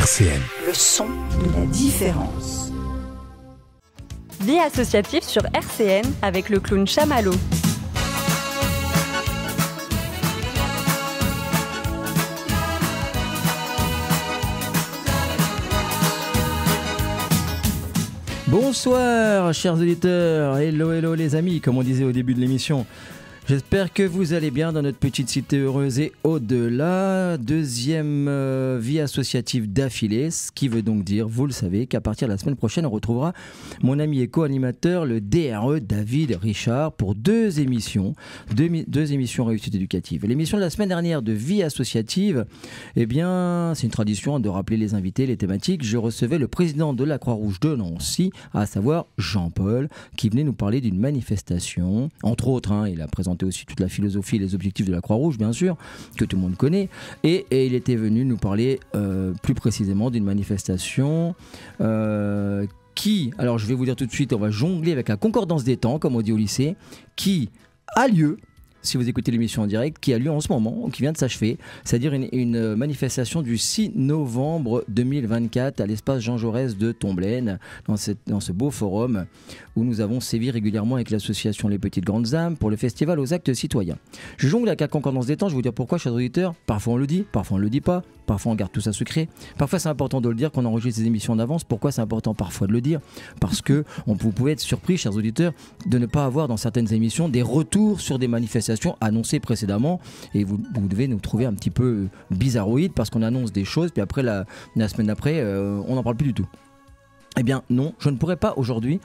RCN. Le son de la différence. Vie associative sur RCN avec le clown Chamallow. Bonsoir chers auditeurs, hello les amis, comme on disait au début de l'émission. J'espère que vous allez bien dans notre petite cité heureuse et au-delà. Deuxième vie associative d'affilée, ce qui veut donc dire, vous le savez, qu'à partir de la semaine prochaine, on retrouvera mon ami et co-animateur, le DRE David Richard, pour deux émissions réussite éducative. L'émission de la semaine dernière de vie associative, eh bien, c'est une tradition de rappeler les invités, les thématiques. Je recevais le président de la Croix-Rouge de Nancy, à savoir Jean-Paul, qui venait nous parler d'une manifestation, entre autres, il a présenté aussi toute la philosophie et les objectifs de la Croix-Rouge, bien sûr, que tout le monde connaît. Et il était venu nous parler plus précisément d'une manifestation qui, alors je vais vous dire tout de suite, on va jongler avec la concordance des temps, comme on dit au lycée, qui a lieu, si vous écoutez l'émission en direct, qui a lieu en ce moment, qui vient de s'achever, c'est-à-dire une manifestation du 6 novembre 2024 à l'espace Jean Jaurès de Tomblaine, dans ce beau forum où nous avons sévi régulièrement avec l'association Les Petites Grandes Âmes pour le festival aux actes citoyens. Je jongle avec la concordance des temps, je vais vous dire pourquoi, chers auditeurs. Parfois on le dit, parfois on ne le dit pas, parfois on garde tout ça secret. Parfois c'est important de le dire, qu'on enregistre ces émissions en avance. Pourquoi c'est important parfois de le dire? Parce que vous pouvez être surpris, chers auditeurs, de ne pas avoir dans certaines émissions des retours sur des manifestations annoncées précédemment, et vous devez nous trouver un petit peu bizarroïdes parce qu'on annonce des choses, puis après la semaine d'après, on n'en parle plus du tout. Eh bien non, je ne pourrais pas aujourd'hui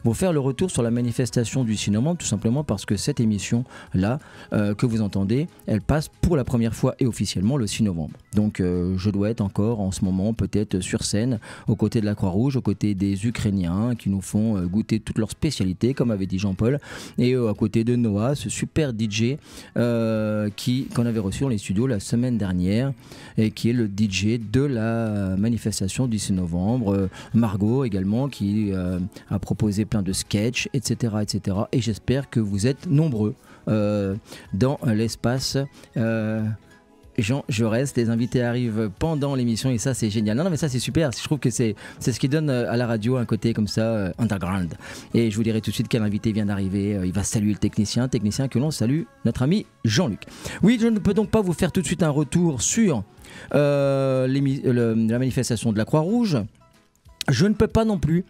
vous faire le retour sur la manifestation du 6 novembre, tout simplement parce que cette émission-là que vous entendez, elle passe pour la première fois et officiellement le 6 novembre. Donc je dois être encore en ce moment peut-être sur scène, aux côtés de la Croix-Rouge, aux côtés des Ukrainiens qui nous font goûter toutes leurs spécialités, comme avait dit Jean-Paul, et à côté de Noah, ce super DJ qu'on avait reçu dans les studios la semaine dernière, et qui est le DJ de la manifestation du 6 novembre, Margot également, qui a proposé plein de sketchs, etc. Et j'espère que vous êtes nombreux dans l'espace Jean Jaurès. Les invités arrivent pendant l'émission et ça c'est génial. Non mais ça c'est super, je trouve que c'est ce qui donne à la radio un côté comme ça underground. Et je vous dirai tout de suite quel invité vient d'arriver. Il va saluer le technicien que l'on salue, notre ami Jean-Luc. Oui, je ne peux donc pas vous faire tout de suite un retour sur la manifestation de la Croix-Rouge. Je ne peux pas non plus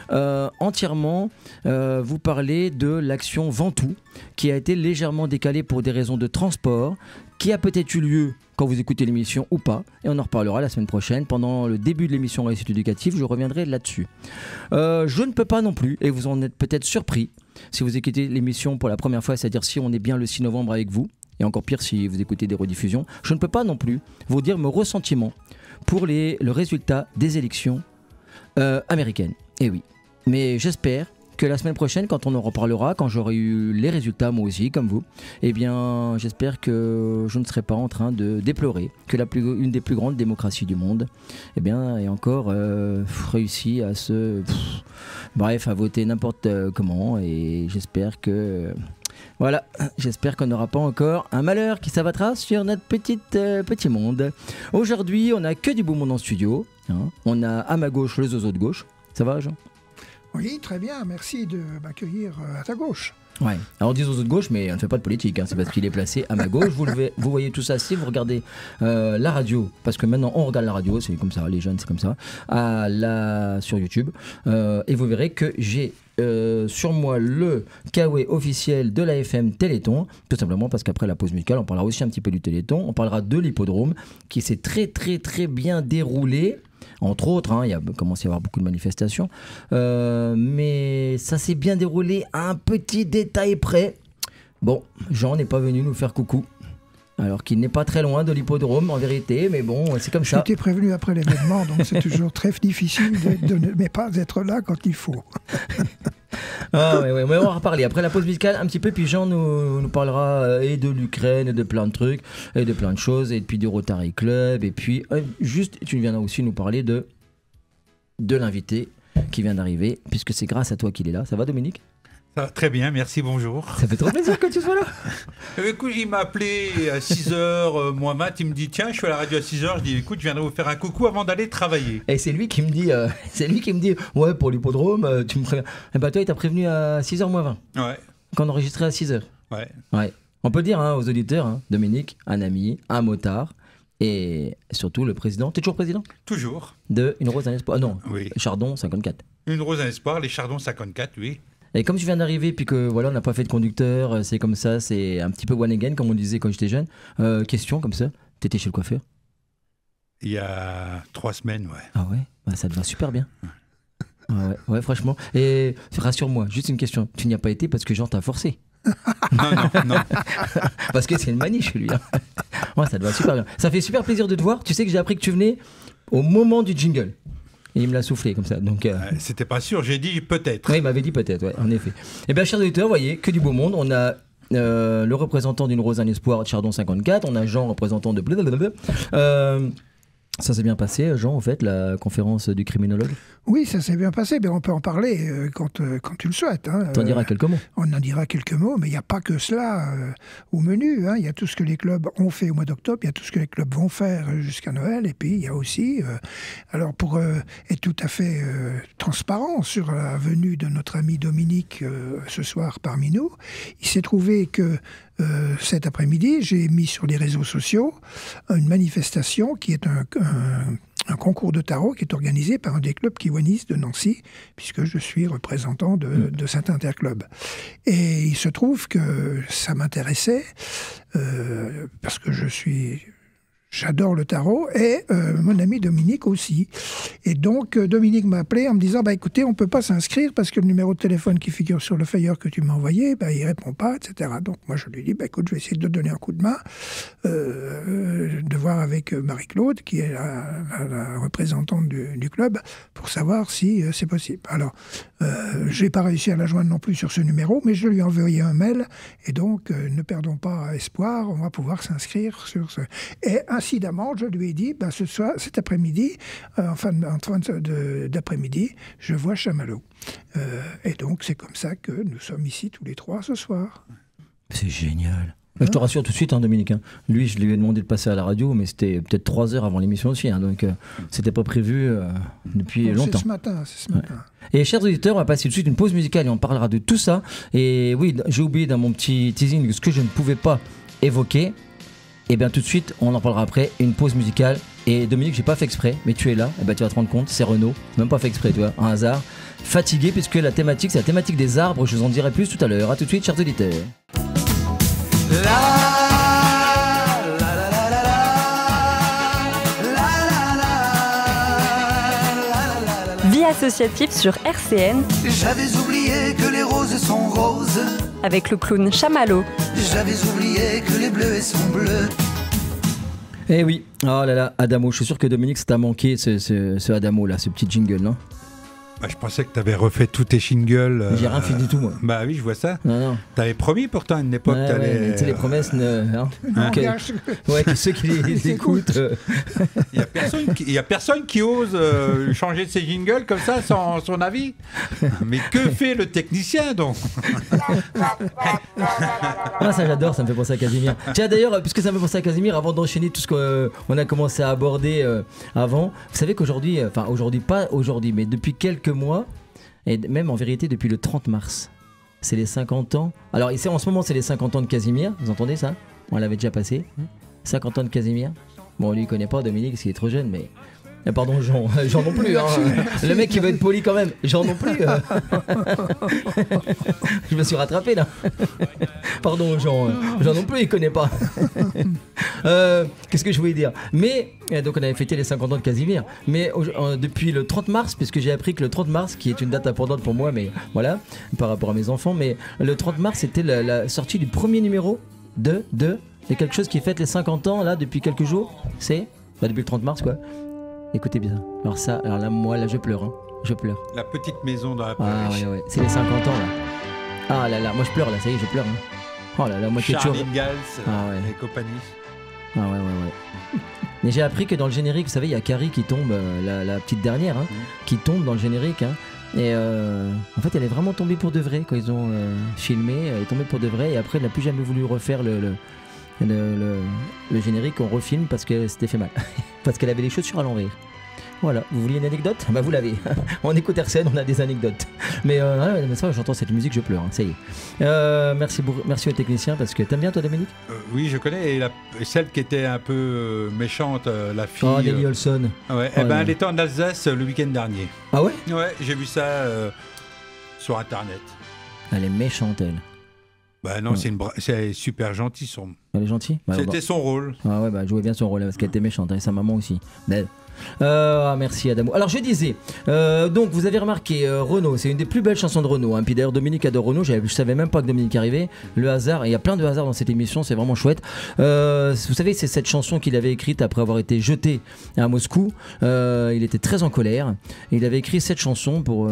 entièrement vous parler de l'action Ventoux, qui a été légèrement décalée pour des raisons de transport, qui a peut-être eu lieu quand vous écoutez l'émission ou pas, et on en reparlera la semaine prochaine. Pendant le début de l'émission Réussite éducative, je reviendrai là-dessus. Je ne peux pas non plus, et vous en êtes peut-être surpris, si vous écoutez l'émission pour la première fois, c'est-à-dire si on est bien le 6 novembre avec vous, et encore pire si vous écoutez des rediffusions, je ne peux pas non plus vous dire mon ressentiment pour le résultat des élections américaine. Et oui. Mais j'espère que la semaine prochaine, quand on en reparlera, quand j'aurai eu les résultats moi aussi, comme vous, eh bien, j'espère que je ne serai pas en train de déplorer que une des plus grandes démocraties du monde, eh bien, ait encore réussi à à voter n'importe comment. Et j'espère que voilà, j'espère qu'on n'aura pas encore un malheur qui s'abattra sur notre petit monde. Aujourd'hui, on n'a que du beau monde en studio. On a à ma gauche le zozo de gauche. Ça va, Jean? Oui, très bien. Merci de m'accueillir à ta gauche. Ouais. Alors on dit zozo de gauche, mais on ne fait pas de politique. C'est parce qu'il est placé à ma gauche. Vous voyez tout ça si vous regardez la radio, parce que maintenant on regarde la radio, c'est comme ça, les jeunes c'est comme ça, sur YouTube. Et vous verrez que j'ai sur moi le Kawaii officiel de la FM Téléthon, tout simplement parce qu'après la pause musicale on parlera aussi un petit peu du Téléthon, on parlera de l'hippodrome qui s'est très très très bien déroulé, entre autres, il y a commencé à y avoir beaucoup de manifestations, mais ça s'est bien déroulé à un petit détail près. Bon, Jean n'est pas venu nous faire coucou, alors qu'il n'est pas très loin de l'hippodrome en vérité, mais bon, c'est comme ça. J'étais prévenu après l'événement, donc c'est toujours très difficile de ne pas être là quand il faut. Ah oui, mais on va reparler après la pause musicale un petit peu, puis Jean nous parlera et de l'Ukraine, et de plein de trucs, et de plein de choses, et puis du Rotary Club, et puis juste, tu viendras aussi nous parler de l'invité qui vient d'arriver, puisque c'est grâce à toi qu'il est là. Ça va, Dominique? Ça va très bien, merci, bonjour. Ça fait trop plaisir que tu sois là. Écoute, il m'a appelé à 6h moins 20, il me dit tiens, je suis à la radio à 6h, je dis écoute, je viendrai vous faire un coucou avant d'aller travailler. Et c'est lui qui me dit, ouais, pour l'hippodrome, tu me préviens. Et bah toi, il t'a prévenu à 6h moins 20. Ouais. Qu'on enregistrait à 6h. Ouais. On peut dire aux auditeurs, Dominique, un ami, un motard, et surtout le président. T'es toujours président ? Toujours. De Une Rose, un Espoir. Non, Oui. Chardon 54. Une Rose, un Espoir, les Chardons 54, oui. Et comme je viens d'arriver, puis que voilà, on n'a pas fait de conducteur, c'est comme ça, c'est un petit peu one again, comme on disait quand j'étais jeune. Question comme ça, t'étais chez le coiffeur ? Il y a 3 semaines, ouais. Ah ouais ? Bah, ça te va super bien. Ah ouais, franchement. Et rassure-moi, juste une question, tu n'y as pas été parce que Jean t'a forcé ? Non. Parce que c'est une manie chez lui. Ouais, ça te va super bien. Ça fait super plaisir de te voir. Tu sais que j'ai appris que tu venais au moment du jingle. Et il me l'a soufflé comme ça. Donc, c'était pas sûr, j'ai dit peut-être. Oui, il m'avait dit peut-être, ouais, en effet. Eh bien, chers auditeurs, vous voyez, que du beau monde. On a le représentant d'Une Rose, un Espoir, Chardon 54. On a Jean, représentant de blablabla. Ça s'est bien passé, Jean, en fait, la conférence du criminologue ? Oui, ça s'est bien passé, mais on peut en parler quand tu le souhaites. T'en diras quelques mots. On en dira quelques mots, mais il n'y a pas que cela au menu. Il y a tout ce que les clubs ont fait au mois d'octobre, il y a tout ce que les clubs vont faire jusqu'à Noël, et puis il y a aussi, alors pour être tout à fait transparent sur la venue de notre ami Dominique ce soir parmi nous, il s'est trouvé que cet après-midi, j'ai mis sur les réseaux sociaux une manifestation qui est un concours de tarot qui est organisé par un des clubs kiwanis de Nancy, puisque je suis représentant de cet interclub. Et il se trouve que ça m'intéressait, parce que j'adore le tarot, et mon ami Dominique aussi. Et donc, Dominique m'a appelé en me disant, écoutez, on ne peut pas s'inscrire parce que le numéro de téléphone qui figure sur le flyer que tu m'as envoyé, il ne répond pas, etc. Donc, moi, je lui dis, écoute, je vais essayer de te donner un coup de main, de voir avec Marie-Claude, qui est la représentante du club, pour savoir si c'est possible. Alors, je n'ai pas réussi à la joindre non plus sur ce numéro, mais je lui ai envoyé un mail, et donc, ne perdons pas espoir, on va pouvoir s'inscrire sur ce... Et incidemment, je lui ai dit, ce soir, cet après-midi, en fin d'après-midi, je vois Chamallow. Et donc, c'est comme ça que nous sommes ici tous les trois ce soir. C'est génial. Je te rassure tout de suite, Dominique. Lui, je lui ai demandé de passer à la radio, mais c'était peut-être 3 heures avant l'émission aussi. Donc, c'était pas prévu depuis longtemps. C'est ce matin. Et chers auditeurs, on va passer tout de suite une pause musicale et on parlera de tout ça. Et oui, j'ai oublié dans mon petit teasing ce que je ne pouvais pas évoquer. Et bien tout de suite, on en parlera après, une pause musicale. Et Dominique, j'ai pas fait exprès, mais tu es là, et tu vas te rendre compte, c'est Renaud, même pas fait exprès, tu vois, un hasard. Fatigué, puisque la thématique, c'est la thématique des arbres, je vous en dirai plus tout à l'heure. A tout de suite, chers auditeurs. Vie associative sur RCN. J'avais oublié que les roses sont roses. Avec le clown Chamallow. J'avais oublié que les bleus sont bleus. Eh oui, oh là là, Adamo, je suis sûr que Dominique, ça t'a manqué ce Adamo là, ce petit jingle, non ? Je pensais que tu avais refait tous tes shingles. J'ai rien fait du tout, moi. Bah oui, je vois ça. Non. T'avais promis pourtant à une époque. Tu sais, les promesses. Que ceux qui les écoutent. Il n'y a personne qui ose changer de ses jingles comme ça sans son avis. Mais que fait le technicien donc ? Ça j'adore, ça me fait penser à Casimir. Tiens d'ailleurs, puisque ça me fait penser à Casimir, avant d'enchaîner tout ce qu'on a commencé à aborder avant, vous savez qu'aujourd'hui, pas aujourd'hui, mais depuis quelques mois, et même en vérité depuis le 30 mars, c'est les 50 ans. Alors ici en ce moment c'est les 50 ans de Casimir, vous entendez ça ? On l'avait déjà passé. 50 ans de Casimir. Bon, lui il connaît pas Dominique parce qu'il est trop jeune, mais... Pardon, Jean non plus. Le mec qui veut être poli quand même. Jean non plus. Je me suis rattrapé là. Pardon, Jean non plus, il connaît pas. Qu'est-ce que je voulais dire ? Mais, donc on avait fêté les 50 ans de Casimir. Mais depuis le 30 mars, puisque j'ai appris que le 30 mars, qui est une date importante pour moi, mais voilà, par rapport à mes enfants, mais le 30 mars, c'était la sortie du premier numéro de quelque chose qui fête les 50 ans là depuis quelques jours. C'est depuis le 30 mars quoi. Écoutez bien. Alors là, moi, je pleure. Hein. Je pleure. La petite maison dans la prairie. Ah ouais. C'est les 50 ans là. Ah là là, moi je pleure là, ça y est, je pleure. Hein. Oh là là, moi quelque chose. Charles Ingalls et compagnie. Ah ouais. Mais j'ai appris que dans le générique, vous savez, il y a Carrie qui tombe, la petite dernière, qui tombe dans le générique. Et en fait, elle est vraiment tombée pour de vrai quand ils ont filmé. Elle est tombée pour de vrai et après, elle n'a plus jamais voulu refaire le générique. On refilme parce que c'était fait mal. Parce qu'elle avait les chaussures à l'envers. Voilà, vous vouliez une anecdote? Bah vous l'avez. On écoute RCN, on a des anecdotes. Mais ça, j'entends cette musique, je pleure, hein, ça y est. Merci aux techniciens, parce que t'aimes bien toi, Dominique? Oui, je connais. Et celle qui était un peu méchante, la fille. Oh, Nelly Olson. Ouais, elle était en Alsace le week-end dernier. Ah ouais? Ouais, j'ai vu ça sur Internet. Elle est méchante, elle. Bah non, c'est super gentil. Elle est gentille? C'était son rôle. Ah ouais, elle jouait bien son rôle, parce qu'elle était méchante, et sa maman aussi. Belle. Merci Adamo. Alors je disais, donc vous avez remarqué Renaud, c'est une des plus belles chansons de Renaud, hein. Puis d'ailleurs Dominique adore Renaud, je savais même pas que Dominique arrivait. Le hasard, et il y a plein de hasards dans cette émission, c'est vraiment chouette. Vous savez, c'est cette chanson qu'il avait écrite après avoir été jeté à Moscou. Il était très en colère et il avait écrit cette chanson pour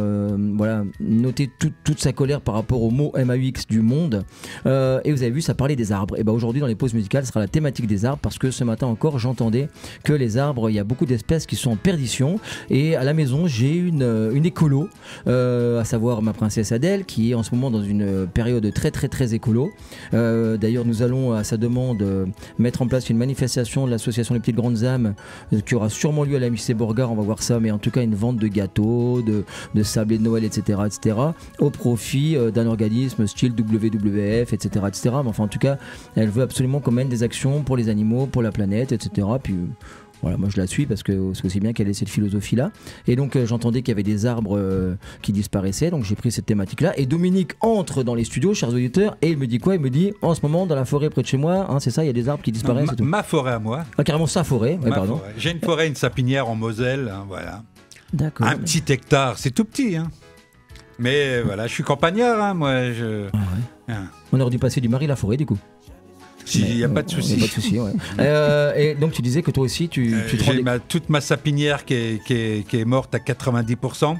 noter toute sa colère par rapport au mot MAUX du monde. Et vous avez vu, ça parlait des arbres. Et aujourd'hui dans les pauses musicales, ce sera la thématique des arbres, parce que ce matin encore j'entendais que les arbres, il y a beaucoup d'espèces qui sont en perdition, et à la maison j'ai une écolo, à savoir ma princesse Adèle, qui est en ce moment dans une période très très très écolo. D'ailleurs nous allons à sa demande mettre en place une manifestation de l'association Les Petites Grandes Âmes qui aura sûrement lieu à la Musée Borgard, on va voir ça, mais en tout cas une vente de gâteaux, de sablés de Noël, etc., au profit d'un organisme style WWF, etc., etc. Mais enfin en tout cas elle veut absolument qu'on mène des actions pour les animaux, pour la planète, etc. Puis voilà, moi je la suis parce que c'est aussi bien qu'elle ait cette philosophie-là. Et donc j'entendais qu'il y avait des arbres qui disparaissaient, donc j'ai pris cette thématique-là. Et Dominique entre dans les studios, chers auditeurs, et il me dit quoi? Il me dit, en ce moment, dans la forêt près de chez moi, hein, c'est ça, il y a des arbres qui disparaissent. Non, ma forêt à moi. Ah, carrément sa forêt, pardon. Forêt. J'ai une forêt, une sapinière en Moselle, hein, voilà. D'accord. Un petit hectare, c'est tout petit, hein. Mais voilà, je suis campagnard, hein, moi. Ah ouais. Hein. On aurait dû passer du mari à la forêt, du coup. Il n'y a pas de souci. Ouais. Et donc tu disais que toi aussi tu te j'ai toute ma sapinière qui est morte à 90%.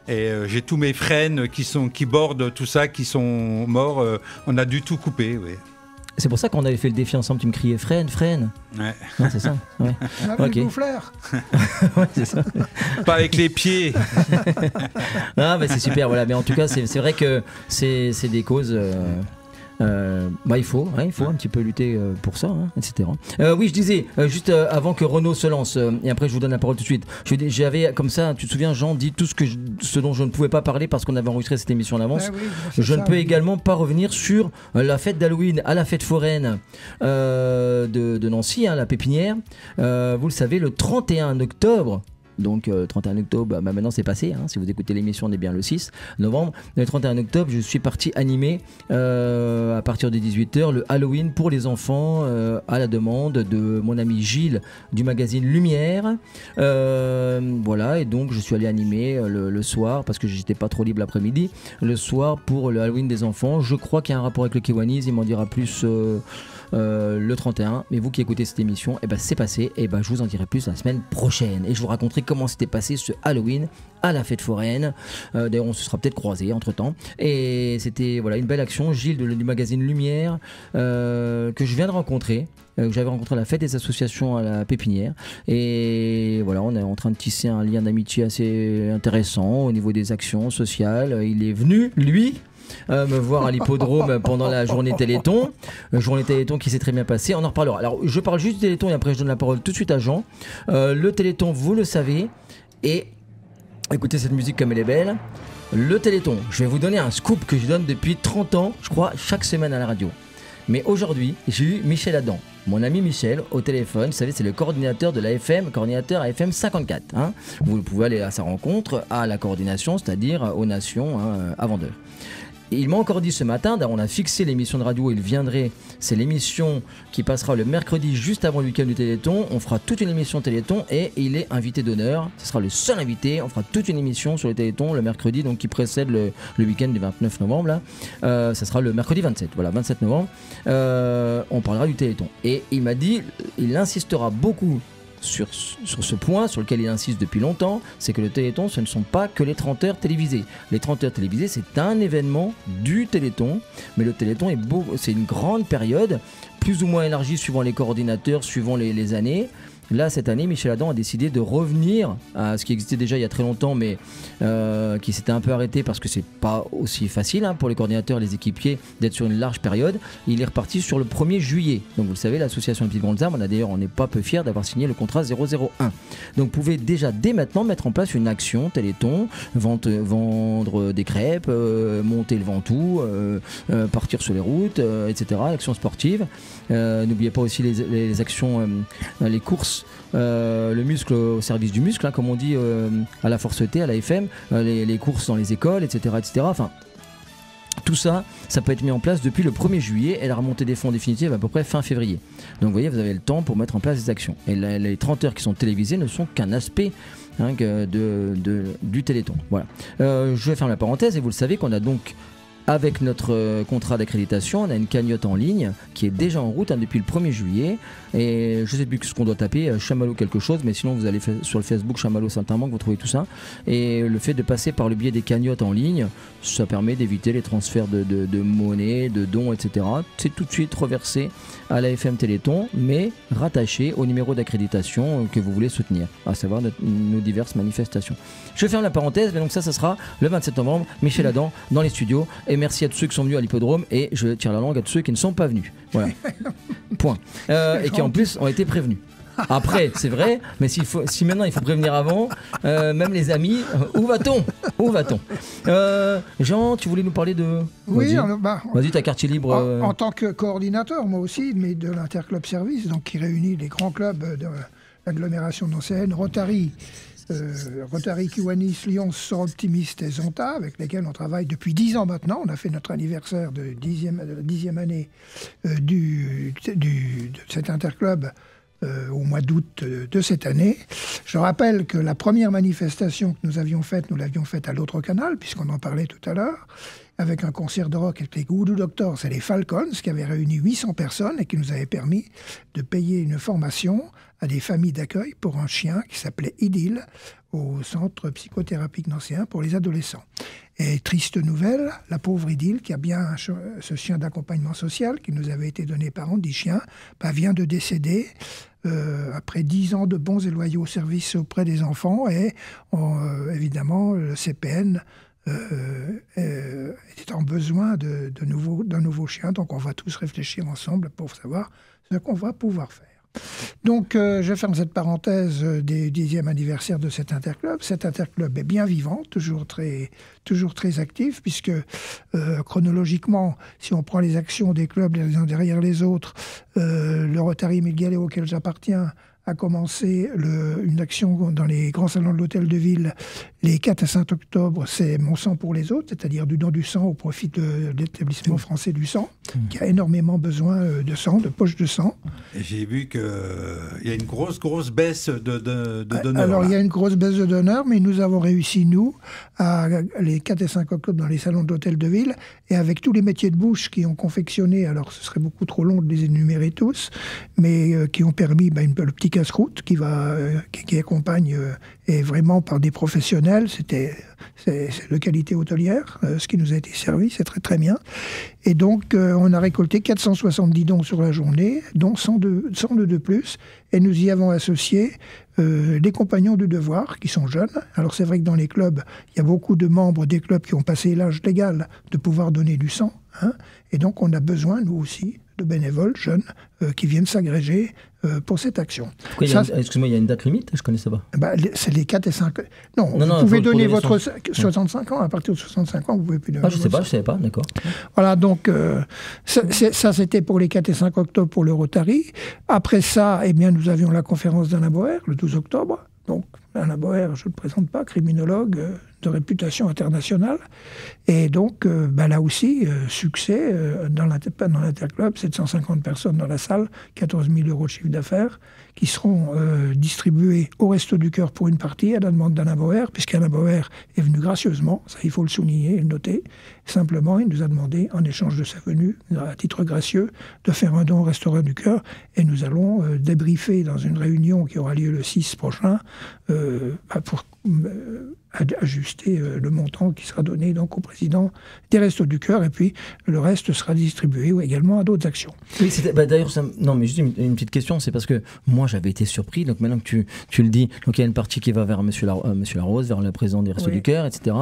Et j'ai tous mes frênes qui bordent tout ça, qui sont morts. On a dû tout couper, oui. C'est pour ça qu'on avait fait le défi ensemble, tu me criais freine. Ouais. Non, c'est ça. Ouais. Avec le flair. Ouais, c'est ça. Pas avec les pieds. Ah, mais c'est super, voilà. Mais en tout cas, c'est vrai que c'est des causes. Il faut un petit peu lutter pour ça, hein, etc. Oui, je disais, juste avant que Renaud se lance, et après je vous donne la parole tout de suite, j'avais comme ça, tu te souviens, Jean dit tout ce dont je ne pouvais pas parler parce qu'on avait enregistré cette émission en avance. Oui, je ne peux également pas revenir sur la fête d'Halloween à la fête foraine de Nancy, hein, la pépinière. Vous le savez, le 31 octobre. Donc 31 octobre, maintenant c'est passé, hein, si vous écoutez l'émission on est bien le 6 novembre. Le 31 octobre je suis parti animer à partir de 18h le Halloween pour les enfants à la demande de mon ami Gilles du magazine Lumière. Voilà, et donc je suis allé animer le soir parce que j'étais pas trop libre l'après-midi, le soir pour le Halloween des enfants. Je crois qu'il y a un rapport avec le Kiwanis, il m'en dira plus le 31, mais vous qui écoutez cette émission, c'est passé, je vous en dirai plus la semaine prochaine et je vous raconterai comment s'était passé ce Halloween à la fête foraine. D'ailleurs on se sera peut-être croisés entre temps, et c'était une belle action. Gilles du magazine Lumière que je viens de rencontrer, que j'avais rencontré à la fête des associations à la pépinière, et voilà, on est en train de tisser un lien d'amitié assez intéressant au niveau des actions sociales. Il est venu, lui, me voir à l'hippodrome pendant la journée Téléthon. Journée Téléthon qui s'est très bien passée. On en reparlera. Alors, je parle juste du Téléthon et après je donne la parole tout de suite à Jean. Le Téléthon, vous le savez. Et écoutez cette musique comme elle est belle. Le Téléthon, je vais vous donner un scoop que je donne depuis 30 ans, je crois, chaque semaine à la radio. Mais aujourd'hui, j'ai eu Michel Adam, mon ami Michel, au téléphone. Vous savez, c'est le coordinateur de l'AFM, coordinateur AFM 54. Hein. Vous pouvez aller à sa rencontre, à la coordination, c'est-à-dire aux Nations, à Vendeur. Et il m'a encore dit ce matin, on a fixé l'émission de radio, il viendrait, c'est l'émission qui passera le mercredi juste avant le week-end du Téléthon. On fera toute une émission Téléthon et il est invité d'honneur. Ce sera le seul invité. On fera toute une émission sur le Téléthon le mercredi, donc qui précède le week-end du 29 novembre. Là. Ça sera le mercredi 27, voilà, 27 novembre. On parlera du Téléthon. Et il m'a dit, il insistera beaucoup sur ce point sur lequel il insiste depuis longtemps, c'est que le Téléthon, ce ne sont pas que les 30 heures télévisées. Les 30 heures télévisées, c'est un événement du Téléthon, mais le Téléthon c'est une grande période, plus ou moins élargie suivant les coordinateurs, suivant les années. là cette année Michel Adam a décidé de revenir à ce qui existait déjà il y a très longtemps, mais qui s'était un peu arrêté parce que c'est pas aussi facile pour les coordinateurs, les équipiers d'être sur une large période. Il est reparti sur le 1er juillet. Donc vous le savez, l'association des Petites Grandes Armes, on n'est pas peu fiers d'avoir signé le contrat 001. Donc vous pouvez déjà dès maintenant mettre en place une action Téléthon, vendre des crêpes, monter le Ventoux, partir sur les routes, etc. Action sportive. N'oubliez pas aussi les actions, les courses, le muscle au service du muscle, comme on dit à la Force T, à la FM, les courses dans les écoles, etc. Enfin, tout ça, ça peut être mis en place depuis le 1er juillet et la remontée des fonds définitive à peu près fin février. Donc vous voyez, vous avez le temps pour mettre en place des actions. Et les 30 heures qui sont télévisées ne sont qu'un aspect du Téléthon. Voilà. Je vais fermer la parenthèse et vous le savez qu'on a donc, avec notre contrat d'accréditation, on a une cagnotte en ligne qui est déjà en route depuis le 1er juillet. Et je ne sais plus ce qu'on doit taper, Chamallow quelque chose, mais sinon vous allez sur le Facebook Chamallow Saint-Amand, vous trouvez tout ça. Et le fait de passer par le biais des cagnottes en ligne, ça permet d'éviter les transferts de monnaie, de dons, etc. C'est tout de suite reversé à la FM Téléthon, mais rattaché au numéro d'accréditation que vous voulez soutenir, à savoir nos diverses manifestations. Je ferme la parenthèse, mais donc ça sera le 27 novembre, Michel Adam dans les studios. Et merci à tous ceux qui sont venus à l'hippodrome, et je tire la langue à tous ceux qui ne sont pas venus. Voilà. Point. Et qui en plus ont été prévenus. Après, c'est vrai, mais si maintenant il faut prévenir avant, même les amis, où va-t-on? Jean, tu voulais nous parler de... Oui, vas-y, ta quartier libre. En tant que coordinateur, moi aussi, mais de l'Interclub Service, donc qui réunit les grands clubs de l'agglomération nancéenne, Rotary, Kiwanis, Lyon, Sort Optimiste et Zonta, avec lesquels on travaille depuis 10 ans maintenant. On a fait notre anniversaire de la 10e année de cet interclub au mois d'août de cette année. Je rappelle que la première manifestation que nous l'avions faite à l'autre canal, puisqu'on en parlait tout à l'heure, avec un concert de rock avec les Voodoo Doctors et les Falcons, qui avaient réuni 800 personnes et qui nous avait permis de payer une formation à des familles d'accueil pour un chien qui s'appelait Idylle au centre psychothérapique nancéen pour les adolescents. Et triste nouvelle, la pauvre Idylle, qui a bien ce chien d'accompagnement social qui nous avait été donné par Andy Chien, vient de décéder après 10 ans de bons et loyaux services auprès des enfants. Et évidemment, le CPN était en besoin d'un nouveau chien. Donc on va tous réfléchir ensemble pour savoir ce qu'on va pouvoir faire. Donc, je ferme cette parenthèse des 10e anniversaire de cet interclub. Cet interclub est bien vivant, toujours très actif, puisque chronologiquement, si on prend les actions des clubs les uns derrière les autres, le Rotary Mille auquel j'appartiens a commencé une action dans les grands salons de l'Hôtel de Ville les 4 et 5 octobre, c'est Mon sang pour les autres, c'est-à-dire du don du sang au profit de l'établissement français du sang, qui a énormément besoin de sang, de poches de sang. Et j'ai vu qu'il y a une grosse baisse de donneurs. Alors, il y a une grosse baisse de donneurs, mais nous avons réussi, nous, les 4 et 5 octobre dans les salons de l'Hôtel de Ville, et avec tous les métiers de bouche qui ont confectionné, alors ce serait beaucoup trop long de les énumérer tous, mais qui ont permis le petit casse-croûte qui accompagne et vraiment par des professionnels, c'est de qualité hôtelière, ce qui nous a été servi, c'est très très bien. Et donc on a récolté 470 dons sur la journée, dont 102 de plus, et nous y avons associé des compagnons du devoir qui sont jeunes. Alors c'est vrai que dans les clubs, il y a beaucoup de membres des clubs qui ont passé l'âge légal de pouvoir donner du sang, et donc on a besoin, nous aussi, de bénévoles jeunes qui viennent s'agréger pour cette action. Excuse-moi, il y a une date limite? Je ne connaissais pas. C'est les 4 et 5... Non, vous pouvez donner votre 65 ans. À partir de 65 ans, vous ne pouvez plus donner. Je ne savais pas, d'accord. Voilà, donc ça c'était pour les 4 et 5 octobre pour le Rotary. Après ça, nous avions la conférence d'Alain Boer, le 12 octobre. Donc, Alain Boer, je ne le présente pas, criminologue de réputation internationale. Et donc, là aussi, succès dans l'Interclub, 750 personnes dans la salle, 14 000 € de chiffre d'affaires, qui seront distribués au Resto du Cœur pour une partie, à la demande d'Alain Boer, puisqu'Alain Boer est venu gracieusement, ça il faut le souligner et le noter. Simplement, il nous a demandé, en échange de sa venue, à titre gracieux, de faire un don au Restaurant du Cœur, et nous allons débriefer dans une réunion qui aura lieu le 6 prochain, pour ajuster le montant montant qui sera donné donc au président des Restos du Cœur, et puis le reste sera distribué également à d'autres actions. Oui, d'ailleurs, non, mais juste une petite question, c'est parce que moi j'avais été surpris, donc maintenant que tu le dis, donc il y a une partie qui va vers Monsieur Larose, vers le président des Restos du Cœur, etc.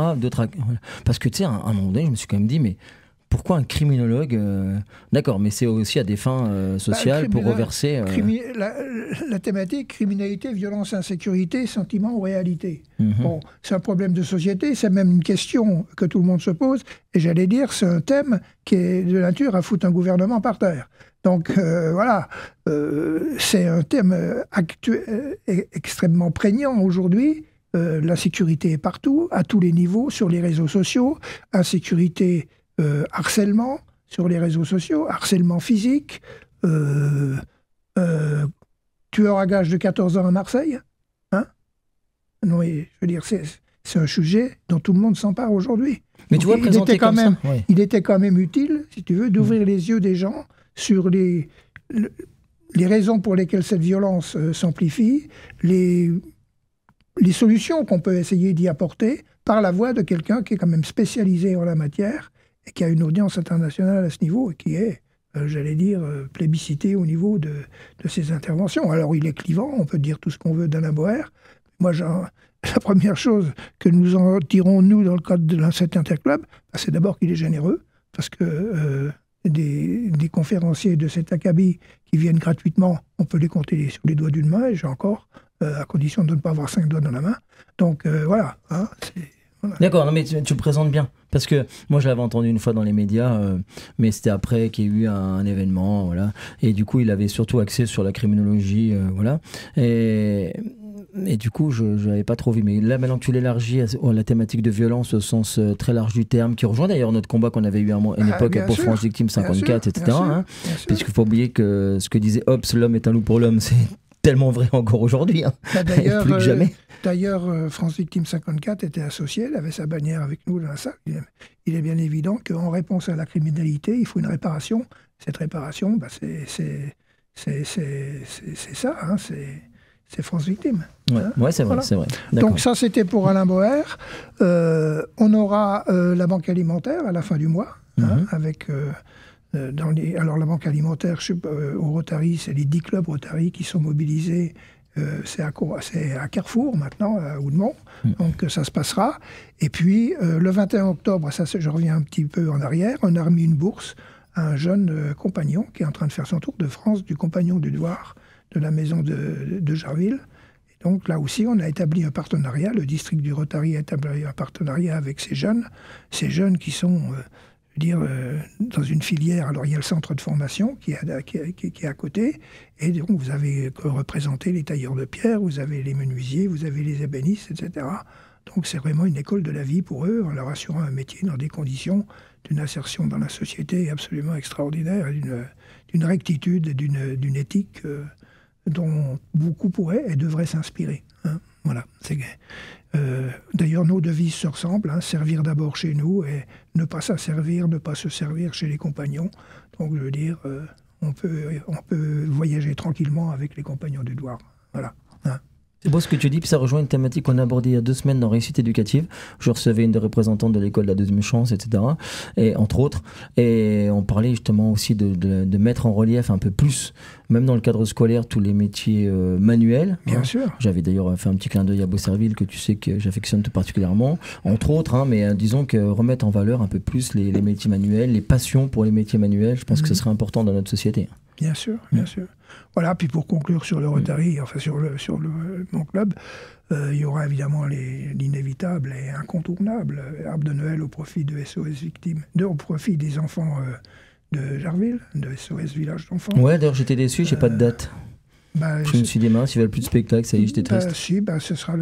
Parce que tu sais, à un moment donné, je me suis quand même dit, mais pourquoi un criminologue D'accord, mais c'est aussi à des fins sociales pour reverser... La thématique, criminalité, violence, insécurité, sentiment ou réalité. Bon, c'est un problème de société, c'est même une question que tout le monde se pose, et j'allais dire, c'est un thème qui est de nature à foutre un gouvernement par terre. Donc voilà, c'est un thème extrêmement prégnant aujourd'hui. L'insécurité est partout, à tous les niveaux, sur les réseaux sociaux, insécurité... harcèlement sur les réseaux sociaux, harcèlement physique, tueur à gages de 14 ans à Marseille. Hein, non, mais je veux dire, c'est un sujet dont tout le monde s'empare aujourd'hui. Mais tu vois, présenté comme ça, il était quand même utile, si tu veux, d'ouvrir les yeux des gens sur les raisons pour lesquelles cette violence s'amplifie, les solutions qu'on peut essayer d'y apporter par la voix de quelqu'un qui est quand même spécialisé en la matière et qui a une audience internationale à ce niveau et qui est, j'allais dire, plébiscité au niveau de ses interventions. Alors il est clivant, on peut dire tout ce qu'on veut d'Alain Boer. Moi, la première chose que nous en tirons, nous, dans le cadre de cet interclub, c'est d'abord qu'il est généreux, parce que des conférenciers de cet acabit qui viennent gratuitement, on peut les compter sur les doigts d'une main, et j'ai encore, à condition de ne pas avoir 5 doigts dans la main. Donc voilà, hein, voilà. D'accord, non, mais tu le présentes bien. Parce que moi, je l'avais entendu une fois dans les médias, mais c'était après qu'il y a eu un événement, voilà. Et du coup, il avait surtout axé sur la criminologie, voilà. Et du coup, je n'avais pas trop vu. Mais là, maintenant que tu l'élargis à la thématique de violence au sens très large du terme, qui rejoint d'ailleurs notre combat qu'on avait eu à une époque pour France Victime 54, etc. Puisqu'il faut oublier que ce que disait Hobbes, l'homme est un loup pour l'homme, c'est tellement vrai encore aujourd'hui, hein. Plus que jamais. D'ailleurs, France Victime 54 était associée, elle avait sa bannière avec nous dans la salle. Il est bien évident qu'en réponse à la criminalité, il faut une réparation. Cette réparation, bah, c'est ça, hein, c'est France Victime. Ouais, hein, ouais, c'est vrai, voilà. c'est vrai. Donc ça, c'était pour Alain Boer. On aura la banque alimentaire à la fin du mois, hein, avec... alors la banque alimentaire, au Rotary, c'est les 10 clubs Rotary qui sont mobilisés. C'est à Carrefour maintenant, à Oudemont. Donc ça se passera. Et puis le 21 octobre, ça je reviens un petit peu en arrière, on a remis une bourse à un jeune compagnon qui est en train de faire son tour de France du compagnon du devoir de la maison de Jarville. Et donc là aussi, on a établi un partenariat. Le district du Rotary a établi un partenariat avec ces jeunes qui sont... dans une filière, alors il y a le centre de formation qui est à côté, et donc vous avez représenté les tailleurs de pierre, vous avez les menuisiers, vous avez les ébénistes, etc. Donc c'est vraiment une école de la vie pour eux, en leur assurant un métier dans des conditions d'une insertion dans la société absolument extraordinaire, et d'une rectitude et d'une éthique dont beaucoup pourraient et devraient s'inspirer. Hein. Voilà, c'est d'ailleurs, nos devises se ressemblent, hein, servir d'abord chez nous et ne pas s'asservir, ne pas se servir chez les compagnons. Donc, je veux dire, on peut voyager tranquillement avec les compagnons du devoir. Voilà. Hein. C'est beau ce que tu dis, puis ça rejoint une thématique qu'on a abordée il y a 2 semaines dans Réussite éducative. Je recevais une des représentantes de l'école de la deuxième chance, etc. Et entre autres, et on parlait justement aussi de mettre en relief un peu plus, même dans le cadre scolaire, tous les métiers manuels. Bien sûr. J'avais d'ailleurs fait un petit clin d'œil à Beaucerville, que tu sais que j'affectionne tout particulièrement. Entre autres, hein, mais disons que remettre en valeur un peu plus les métiers manuels, les passions pour les métiers manuels, je pense que ce serait important dans notre société. Bien sûr, bien sûr. Voilà, puis pour conclure sur le Rotary, enfin sur mon club, il y aura évidemment l'inévitable et incontournable arbre de Noël au profit de SOS Victimes, au profit des enfants de Jarville, de SOS Village d'enfants. Ouais, d'ailleurs j'étais déçu, j'ai pas de date. Je me suis dit, mince, il ne veut plus de spectacle, ça y est, j'étais triste. Ce sera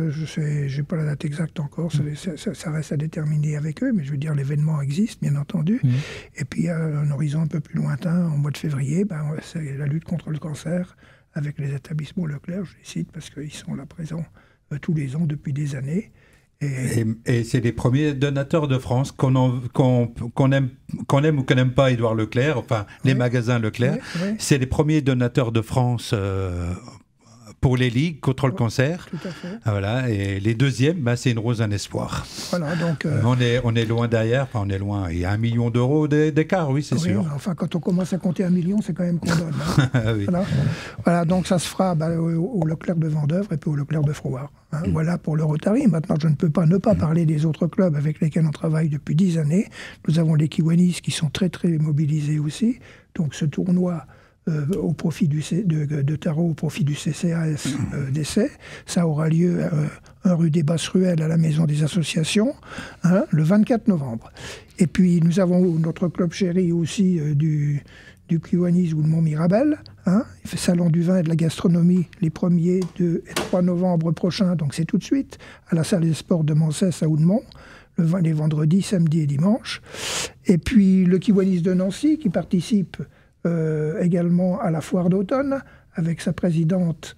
j'ai pas la date exacte encore, ça reste à déterminer avec eux, mais je veux dire, l'événement existe, bien entendu. Et puis, à un horizon un peu plus lointain, au mois de février, c'est la lutte contre le cancer avec les établissements Leclerc, je les cite parce qu'ils sont là présents tous les ans depuis des années. Et c'est les premiers donateurs de France qu'on aime ou qu'on n'aime pas Édouard Leclerc, enfin les magasins Leclerc. C'est les premiers donateurs de France pour les ligues contre le cancer. Tout à fait. Voilà. Et les deuxièmes, c'est une rose, un espoir. Voilà, donc... On est loin derrière, on est loin. Il y a 1 million d'euros d'écart, oui, c'est sûr. Enfin, quand on commence à compter 1 million, c'est quand même qu'on donne. Oui. Voilà, donc ça se fera au Leclerc de Vendeuvre et puis au Leclerc de Frouard. Voilà pour le Rotary. Maintenant, je ne peux pas ne pas parler des autres clubs avec lesquels on travaille depuis 10 années. Nous avons les Kiwanis qui sont très, très mobilisés aussi. Donc ce tournoi... au profit de Tarot, au profit du CCAS d'essai. Ça aura lieu 1 rue des Basses-Ruelles à la Maison des Associations, le 24 novembre. Et puis nous avons notre club chéri aussi du Kiwanis ou de Mont-Mirabel, il fait Salon du vin et de la gastronomie les 1er, 2 et 3 novembre prochains, donc c'est tout de suite, à la salle des sports de Mances à Houdemont, les vendredis, samedis et dimanches. Et puis le Kiwanis de Nancy qui participe également à la foire d'automne, avec sa présidente,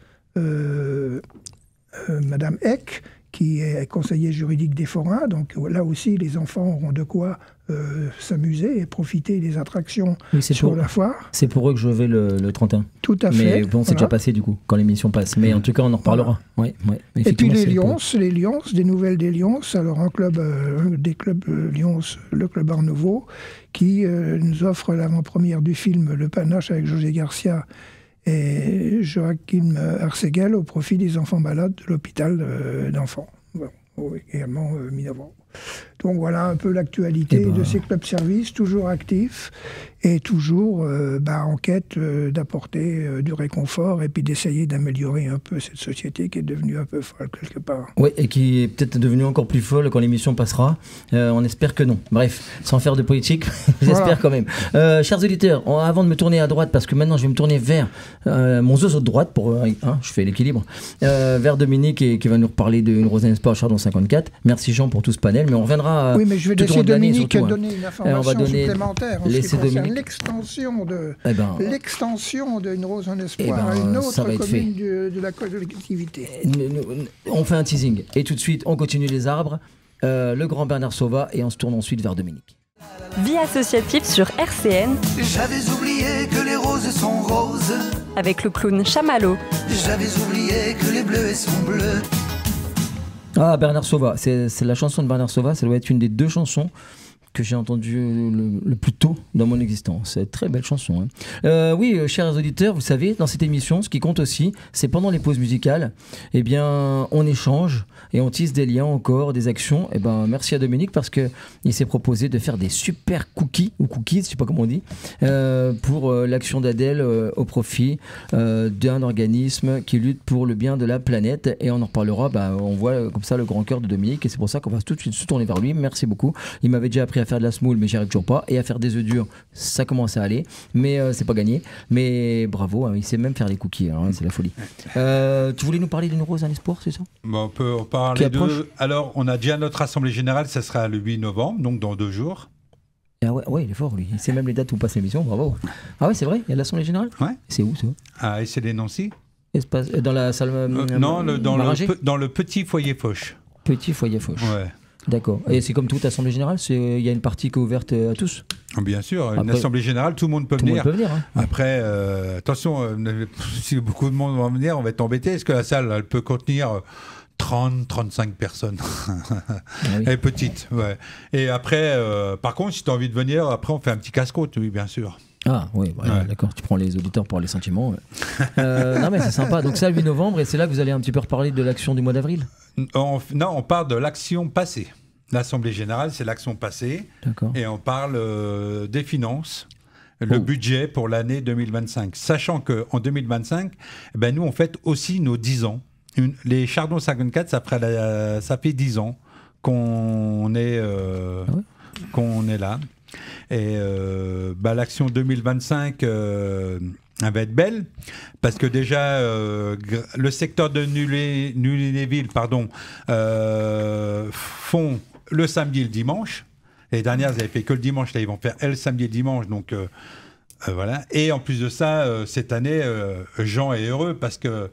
Madame Eck, qui est conseiller juridique des forains. Donc là aussi, les enfants auront de quoi s'amuser et profiter des attractions sur la foire. C'est pour eux que je vais le 31. Tout à fait. Mais bon, c'est déjà passé du coup, quand l'émission passe. Mais en tout cas, on en reparlera. Voilà. Et puis les Lions, des nouvelles des Lions. Alors un club, des clubs Lions, le club Art Nouveau, qui nous offre l'avant-première du film Le Panache avec José Garcia et Joachim Arségel au profit des enfants malades de l'hôpital d'enfants. Également mi-novembre. Donc voilà un peu l'actualité de ces clubs-services, toujours actifs et toujours en quête d'apporter du réconfort et puis d'essayer d'améliorer un peu cette société qui est devenue un peu folle quelque part. Oui, et qui est peut-être devenue encore plus folle quand l'émission passera. On espère que non. Bref, sans faire de politique, j'espère quand même. Chers auditeurs, avant de me tourner à droite, parce que maintenant je vais me tourner vers mon zozo de droite, je fais l'équilibre, vers Dominique qui va nous reparler d'une Rose Espoir Chardon 54. Merci Jean pour tout ce panel, mais on reviendra mais je vais laisser Dominique donner une information supplémentaire en ce qui concerne l'extension d'une Rose en Espoir à une autre commune de la collectivité. On fait un teasing et tout de suite on continue les arbres, le grand Bernard Sauva, et on se tourne ensuite vers Dominique. Vie associative sur RCN. J'avais oublié que les roses sont roses. Avec le clown Chamallow. J'avais oublié que les bleus sont bleus. Ah, Bernard Sauva, c'est la chanson de Bernard Sauva, ça doit être une des 2 chansons que j'ai entendues le plus tôt dans mon existence. C'est une très belle chanson. Oui, chers auditeurs, vous savez, dans cette émission, ce qui compte aussi, c'est pendant les pauses musicales, on échange et on tisse des liens encore, des actions. Merci à Dominique parce qu'il s'est proposé de faire des super cookies, ou cookies, je sais pas comment on dit, pour l'action d'Adèle au profit d'un organisme qui lutte pour le bien de la planète. Et on en reparlera, on voit comme ça le grand cœur de Dominique, et c'est pour ça qu'on va tout de suite se tourner vers lui. Merci beaucoup. Il m'avait déjà appris à faire de la semoule, mais j'y arrive toujours pas, et à faire des œufs durs, ça commence à aller, mais c'est pas gagné. Mais bravo, il sait même faire les cookies, c'est la folie. Tu voulais nous parler d'une Rose en Espoir, c'est ça? On peut en parler de... Alors, on a déjà notre assemblée générale, ça sera le 8 novembre, donc dans 2 jours. Ah ouais, il est fort, lui. Il sait même les dates où passe l'émission, bravo. Ah ouais, c'est vrai, il y a l'assemblée générale? Ouais. C'est où, ça? Ah, et c'est les Nancy. Dans la salle... Non, dans le petit foyer Foch. Petit foyer Foch. Ouais. D'accord. Et c'est comme toute assemblée générale, il y a une partie qui est ouverte à tous? Bien sûr, une assemblée générale, tout le monde peut venir. Après, attention, si beaucoup de monde va venir, on va être embêté. Est-ce que la salle, elle peut contenir 30-35 personnes? Elle est petite, ouais. Et après, par contre, si tu as envie de venir, après, on fait un petit casse-croûte, oui, bien sûr. Ah oui, d'accord, tu prends les auditeurs pour les sentiments. Non mais c'est sympa, donc ça le 8 novembre, et c'est là que vous allez un petit peu reparler de l'action du mois d'avril? Non, on parle de l'action passée. L'Assemblée Générale, c'est l'action passée. D'accord. Et on parle des finances, le budget pour l'année 2025. Sachant qu'en 2025, nous on fête aussi nos 10 ans. Les Chardons 54, ça fait 10 ans qu'on est là. Et l'action 2025 elle va être belle parce que déjà le secteur de Nully-les-Villes font le samedi et le dimanche. Les dernières ils n'avaient fait que le dimanche, là ils vont faire le samedi et le dimanche, donc voilà. Et en plus de ça, cette année Jean est heureux parce que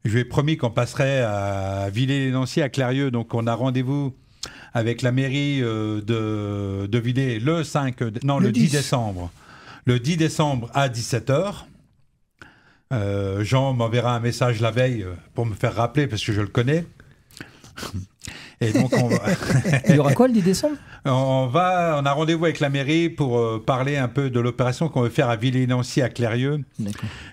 je lui ai promis qu'on passerait à Villers-les-Nancy, à Clérieux, donc on a rendez-vous avec la mairie de Villers le 10 décembre. Le 10 décembre à 17h. Jean m'enverra un message la veille pour me faire rappeler, parce que je le connais. Et donc Il y aura quoi le 10 décembre ? On a rendez-vous avec la mairie pour parler un peu de l'opération qu'on veut faire à Villers-Nancy, à Clérieux.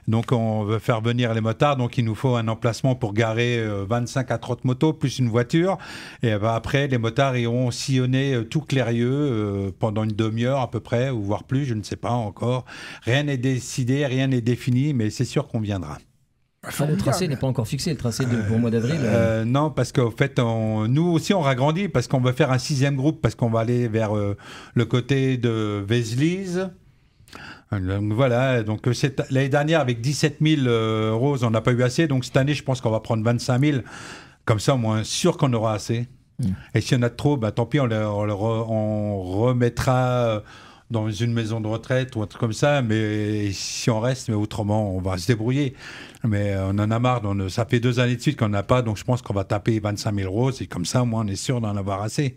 Donc on veut faire venir les motards, donc il nous faut un emplacement pour garer 25 à 30 motos plus une voiture. Et après les motards iront sillonner tout Clérieux pendant une demi-heure à peu près, ou voire plus, je ne sais pas encore. Rien n'est décidé, rien n'est défini, mais c'est sûr qu'on viendra. Le tracé n'est pas encore fixé, le tracé pour le mois d'avril Non, parce qu'en fait, nous aussi, on ragrandit, parce qu'on va faire un 6e groupe, parce qu'on va aller vers le côté de Vézelise. Donc, voilà, donc l'année dernière, avec 17 000 roses, on n'a pas eu assez. Donc cette année, je pense qu'on va prendre 25 000. Comme ça, au moins, sûr qu'on aura assez. Et s'il y en a trop, bah, tant pis, on remettra dans une maison de retraite ou un truc comme ça, mais si on reste, mais autrement, on va se débrouiller. Mais on en a marre, ça fait 2 années de suite qu'on n'a pas, donc je pense qu'on va taper 25 000 roses, et comme ça, moi, on est sûr d'en avoir assez.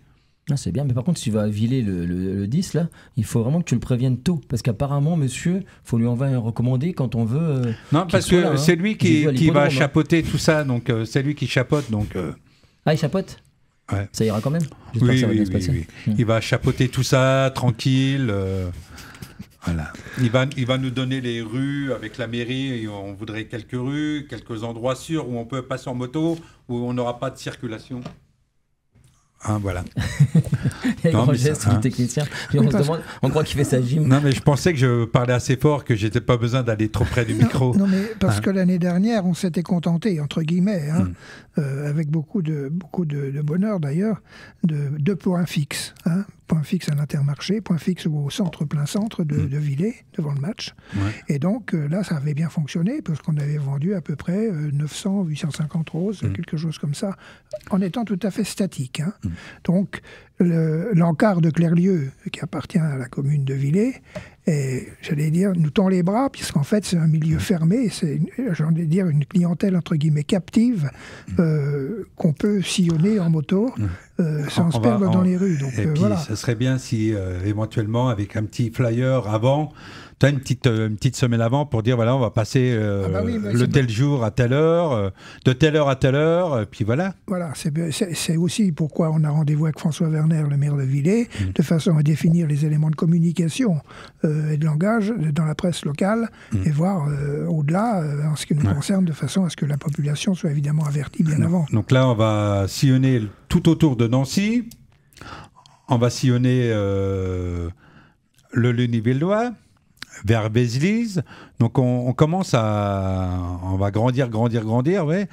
Ah, c'est bien, mais par contre, si tu vas à Villers le 10, là, il faut vraiment que tu le préviennes tôt, parce qu'apparemment, monsieur, il faut lui envoyer un recommandé quand on veut... non, parce que là, c'est lui qui va chapeauter tout ça, donc c'est lui qui chapeaute, donc... Ah, il chapeaute ? Ouais. Ça ira quand même. J'espère que ça va bien se passer. Il va chapeauter tout ça, tranquille. Voilà. Il va nous donner les rues avec la mairie. On voudrait quelques rues, quelques endroits sûrs où on peut passer en moto, où on n'aura pas de circulation. Voilà. Il y a un grand geste du technicien. On croit qu'il fait sa gym. Non, mais je pensais que je parlais assez fort, que j'étais pas besoin d'aller trop près du micro. Non, mais parce que l'année dernière, on s'était contenté, entre guillemets, avec beaucoup de bonheur d'ailleurs, de 2 points fixes. Point fixe à l'Intermarché, point fixe au centre, plein centre de Villers, devant le match. Ouais. Et donc là, ça avait bien fonctionné, parce qu'on avait vendu à peu près 900, 850 roses, quelque chose comme ça, en étant tout à fait statique. Donc, l'encart de Clérieux, qui appartient à la commune de Villers, et j'allais dire, nous tend les bras, puisqu'en fait, c'est un milieu fermé, c'est, j'allais dire, une clientèle, entre guillemets, captive, qu'on peut sillonner en moto, sans se perdre dans les rues. Donc, et puis, voilà. Ça serait bien si, éventuellement, avec un petit flyer avant, tu as une petite semaine avant pour dire, voilà, on va passer le tel jour à telle heure, de telle heure à telle heure, puis voilà. Voilà, c'est aussi pourquoi on a rendez-vous avec François Werner, le maire de Villers, de façon à définir les éléments de communication et de langage dans la presse locale, et voir au-delà, en ce qui nous concerne, de façon à ce que la population soit évidemment avertie bien avant. Donc là, on va sillonner tout autour de Nancy, on va sillonner le Lunévillois, vers Vézelise. Donc on commence on va grandir, ouais.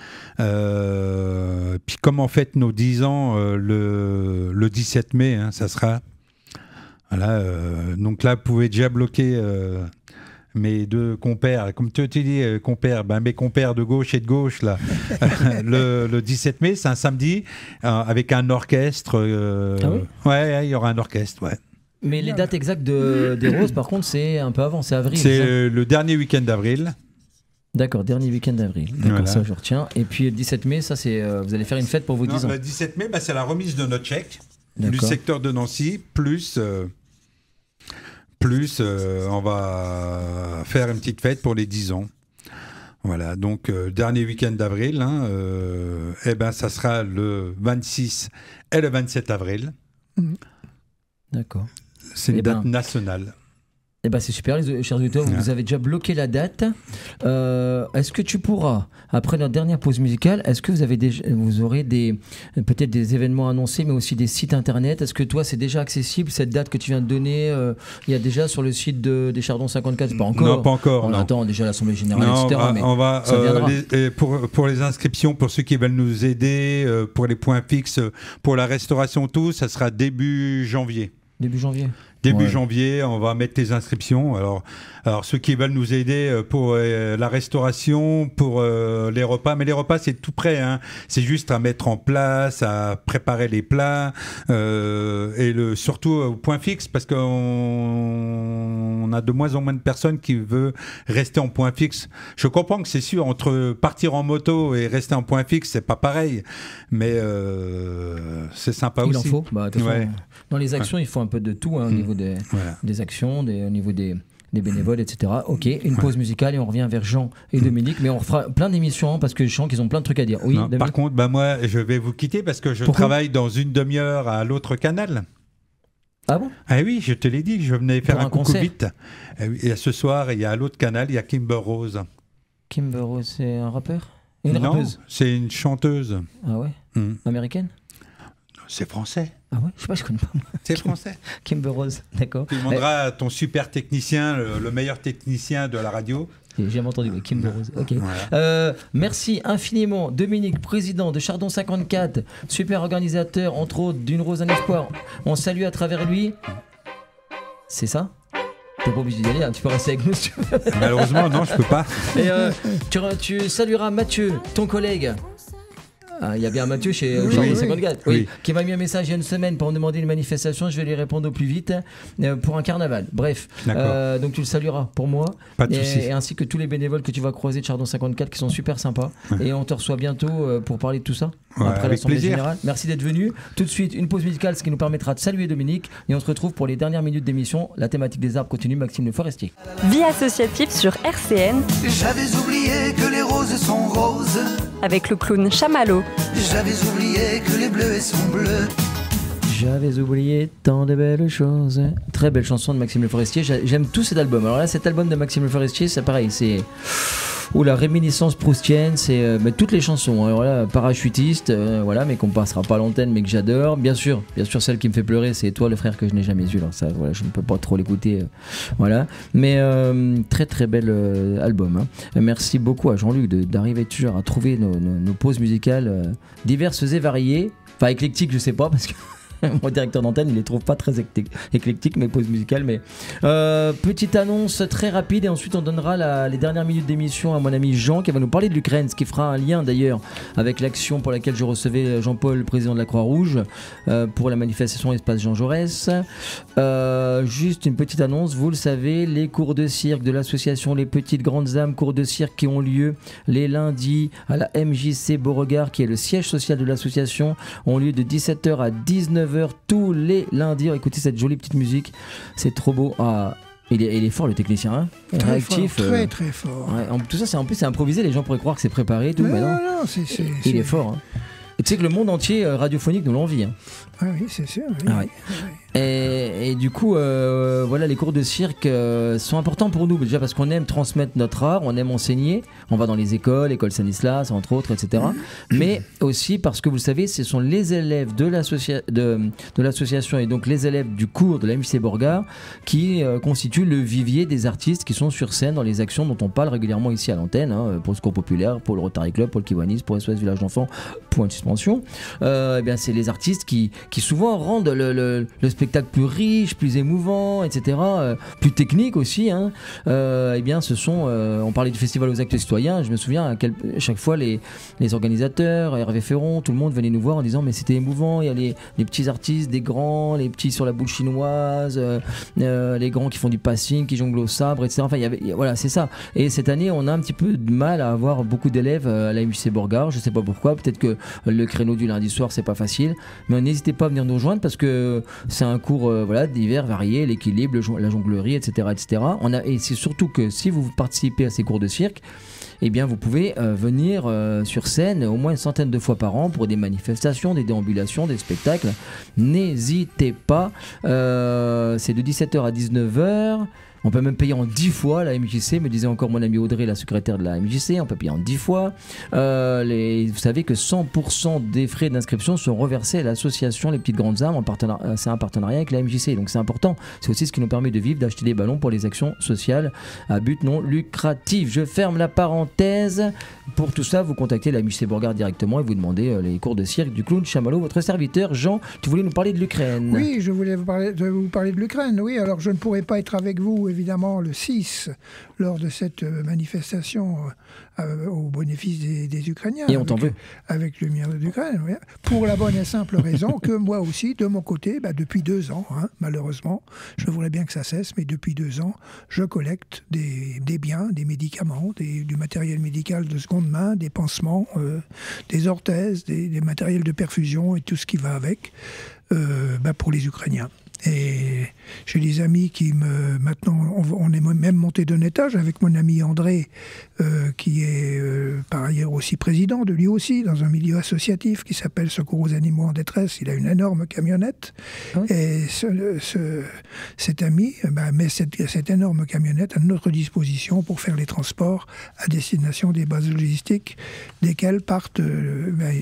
Puis comme on fête nos 10 ans le 17 mai, ça sera... Voilà, donc là, vous pouvez déjà bloquer mes 2 compères, comme tu dis, compères, mes compères de gauche et de gauche, là. le 17 mai, c'est un samedi, avec un orchestre. Ah oui ? Ouais, il y aura un orchestre, ouais. Mais les dates exactes des roses, par contre, c'est un peu avant, c'est avril. C'est le dernier week-end d'avril. D'accord, dernier week-end d'avril. D'accord, voilà. Ça, je retiens. Et puis le 17 mai, ça, c'est vous allez faire une fête pour vos 10 ans. Le 17 mai, c'est la remise de notre chèque du secteur de Nancy, plus on va faire une petite fête pour les 10 ans. Voilà, donc dernier week-end d'avril, ça sera le 26 et le 27 avril. D'accord. C'est une date nationale. Eh ben c'est super, chers auditeurs, vous avez déjà bloqué la date. Est-ce que tu pourras, après notre dernière pause musicale, est-ce que vous aurez peut-être des événements annoncés, mais aussi des sites internet? Est-ce que toi, c'est déjà accessible, cette date que tu viens de donner? Il y a déjà sur le site des Chardons 54? Pas encore. Non, pas encore. On attend déjà l'Assemblée Générale, etc. Ça viendra. Pour les inscriptions, pour ceux qui veulent nous aider, pour les points fixes, pour la restauration, tout, ça sera début janvier. Début janvier, on va mettre les inscriptions. Alors ceux qui veulent nous aider pour la restauration, pour les repas, mais les repas c'est tout prêt, c'est juste à mettre en place, à préparer les plats, et surtout au point fixe, parce qu'on a de moins en moins de personnes qui veulent rester en point fixe. Je comprends que c'est sûr, entre partir en moto et rester en point fixe, c'est pas pareil, mais c'est sympa aussi. Il en faut. Dans les actions, il faut un peu de tout, au niveau des actions, au niveau des des bénévoles, etc. Ok, une pause musicale et on revient vers Jean et Dominique, mais on fera plein d'émissions parce que je sens qu'ils ont plein de trucs à dire. Oui, non, par contre, moi, je vais vous quitter parce que je travaille dans une demi-heure à l'autre canal. Ah bon? Ah oui, je te l'ai dit que je venais faire un coucou concert. vite. Et ce soir, il y a à l'autre canal, il y a Kimber Rose. Kimber Rose, c'est un rappeur? Rappeuse? C'est une chanteuse. Ah ouais? Américaine? C'est français. Ah ouais? Je sais pas, je connais pas. C'est français. Kimber Rose, d'accord. Tu demanderas à ton super technicien, le meilleur technicien de la radio. J'ai jamais entendu, Kimber Rose. Ok. Voilà. Merci infiniment, Dominique, président de Chardon 54, super organisateur, entre autres, d'une Rose un espoir. On salue à travers lui. C'est ça? T'es pas obligé d'y aller, hein, tu peux rester avec nous si tu veux. Malheureusement, non, je peux pas. Et tu salueras Mathieu, ton collègue. Il y a bien Mathieu chez Chardon 54 qui m'a mis un message il y a une semaine pour me demander une manifestation. Je vais lui répondre au plus vite pour un carnaval. Bref, donc tu le salueras pour moi. Pas de soucis. Et ainsi que tous les bénévoles que tu vas croiser de Chardon 54 qui sont super sympas. Et on te reçoit bientôt pour parler de tout ça après l'Assemblée Générale. Merci d'être venu. Tout de suite, une pause musicale, ce qui nous permettra de saluer Dominique. Et on se retrouve pour les dernières minutes d'émission. La thématique des arbres continue. Maxime Le Forestier. Vie associative sur RCN. J'avais oublié que les roses sont roses. Avec le clown Chamallow. J'avais oublié que les bleuets sont bleus. J'avais oublié tant de belles choses. Très belle chanson de Maxime Le Forestier. J'aime tout cet album. Alors là, cet album de Maxime Le Forestier, c'est pareil. C'est la réminiscence proustienne. C'est toutes les chansons. Alors là, parachutiste, voilà, mais qu'on passera pas à l'antenne, mais que j'adore. Bien sûr, celle qui me fait pleurer, c'est Toi, le frère que je n'ai jamais vu. Alors ça, voilà, je ne peux pas trop l'écouter. Voilà. Mais très très bel album. Hein. Merci beaucoup à Jean-Luc d'arriver toujours à trouver nos pauses musicales diverses et variées. Enfin, éclectiques, je sais pas, parce que mon directeur d'antenne, il les trouve pas très éclectiques, mes pauses musicales. Mais petite annonce très rapide et ensuite on donnera les dernières minutes d'émission à mon ami Jean qui va nous parler de l'Ukraine, ce qui fera un lien d'ailleurs avec l'action pour laquelle je recevais Jean-Paul, président de la Croix-Rouge, pour la manifestation Espace Jean Jaurès. Juste une petite annonce, vous le savez, les cours de cirque de l'association Les Petites Grandes Âmes, cours de cirque qui ont lieu les lundis à la MJC Beauregard, qui est le siège social de l'association, ont lieu de 17h à 19h tous les lundis. Écoutez cette jolie petite musique, c'est trop beau. Il est fort le technicien, hein, très réactif, fort, très fort. Tout ça, c'est improvisé. Les gens pourraient croire que c'est préparé et tout, mais non, il est fort. Hein. Et tu sais que le monde entier radiophonique nous l'envie. Hein. Ah oui, c'est sûr. Oui. Ah ouais. Et du coup, voilà, les cours de cirque sont importants pour nous, déjà parce qu'on aime transmettre notre art, on aime enseigner, on va dans les écoles, école Stanislas, entre autres, etc. Mais aussi parce que vous le savez, ce sont les élèves de l'association et donc les élèves du cours de la MJC Beauregard qui constituent le vivier des artistes qui sont sur scène dans les actions dont on parle régulièrement ici à l'antenne, hein, pour le Secours Populaire, pour le Rotary Club, pour le Kiwanis, pour SOS Village d'Enfants, point de suspension. Eh bien, c'est les artistes qui souvent rendent le spectacle plus riche, plus émouvant, etc., plus technique aussi. Hein. Eh bien, on parlait du festival aux actes citoyens. Je me souviens à chaque fois les organisateurs, Hervé Ferron, tout le monde venait nous voir en disant mais c'était émouvant. Il y a les petits artistes, des grands, les petits sur la boule chinoise, les grands qui font du passing, qui jonglent au sabre, etc. Enfin, voilà, c'est ça. Et cette année, on a un petit peu de mal à avoir beaucoup d'élèves à la MJC Beauregard. Je sais pas pourquoi. Peut-être que le créneau du lundi soir, c'est pas facile. Mais n'hésitez pas à venir nous rejoindre parce que c'est un cours divers, varié, l'équilibre, la jonglerie, etc. Et c'est surtout que si vous participez à ces cours de cirque, eh bien vous pouvez venir sur scène au moins une centaine de fois par an pour des manifestations, des déambulations, des spectacles. N'hésitez pas. C'est de 17h à 19h. On peut même payer en 10 fois la MJC, me disait encore mon amie Audrey, la secrétaire de la MJC, on peut payer en 10 fois. Vous savez que 100% des frais d'inscription sont reversés à l'association Les Petites Grandes Âmes, c'est un partenariat avec la MJC, donc c'est important. C'est aussi ce qui nous permet de vivre, d'acheter des ballons pour les actions sociales à but non lucratif. Je ferme la parenthèse. Pour tout ça, vous contactez la MJC Beauregard directement et vous demandez les cours de cirque du clown Chamallow, votre serviteur. Jean, tu voulais nous parler de l'Ukraine. Oui, je voulais vous parler de l'Ukraine. Oui, alors je ne pourrais pas être avec vous évidemment le 6 lors de cette manifestation au bénéfice des Ukrainiens. Et on t'en veut. Avec le mien d'Ukraine, oui. Pour la bonne et simple raison que moi aussi, de mon côté, depuis 2 ans, malheureusement, je voudrais bien que ça cesse, mais depuis 2 ans, je collecte des biens, des médicaments, du matériel médical de seconde main, des pansements, des orthèses, des matériels de perfusion et tout ce qui va avec, pour les Ukrainiens. Et j'ai des amis qui maintenant, on est même monté d'un étage avec mon ami André, qui est par ailleurs aussi président de lui aussi, dans un milieu associatif qui s'appelle Secours aux animaux en détresse. Il a une énorme camionnette. Et cet ami met cette énorme camionnette à notre disposition pour faire les transports à destination des bases logistiques, desquelles partent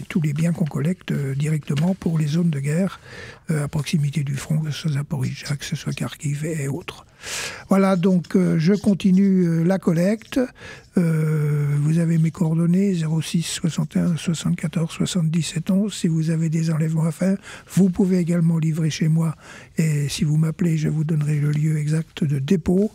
tous les biens qu'on collecte directement pour les zones de guerre à proximité du front, que ce soit Zaporijia, que ce soit Kharkiv et autres. Voilà, donc je continue la collecte. Vous avez mes coordonnées, 06 61 74 77 11. Si vous avez des enlèvements à faire, vous pouvez également livrer chez moi. Et si vous m'appelez, je vous donnerai le lieu exact de dépôt.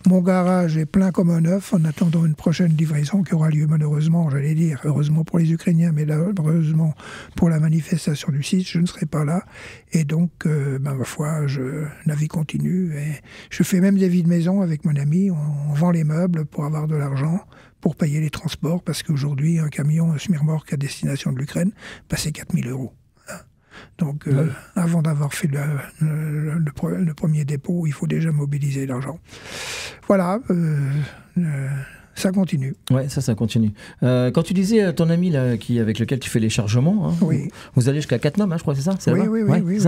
Mon garage est plein comme un œuf en attendant une prochaine livraison qui aura lieu malheureusement, j'allais dire, heureusement pour les Ukrainiens, mais heureusement pour la manifestation du 6, je ne serai pas là. Et donc, ma foi, la vie continue. Et je fais même des vides maison avec mon ami. On vend les meubles pour avoir de l'argent, pour payer les transports, parce qu'aujourd'hui, un camion, un Smirmork à destination de l'Ukraine, c'est 4 000 €. Donc, avant d'avoir fait le premier dépôt, il faut déjà mobiliser l'argent. Voilà, ça continue. Ouais, ça continue. Quand tu disais à ton ami là, avec lequel tu fais les chargements, oui. Vous allez jusqu'à Cattenom, je crois, c'est ça? Oui.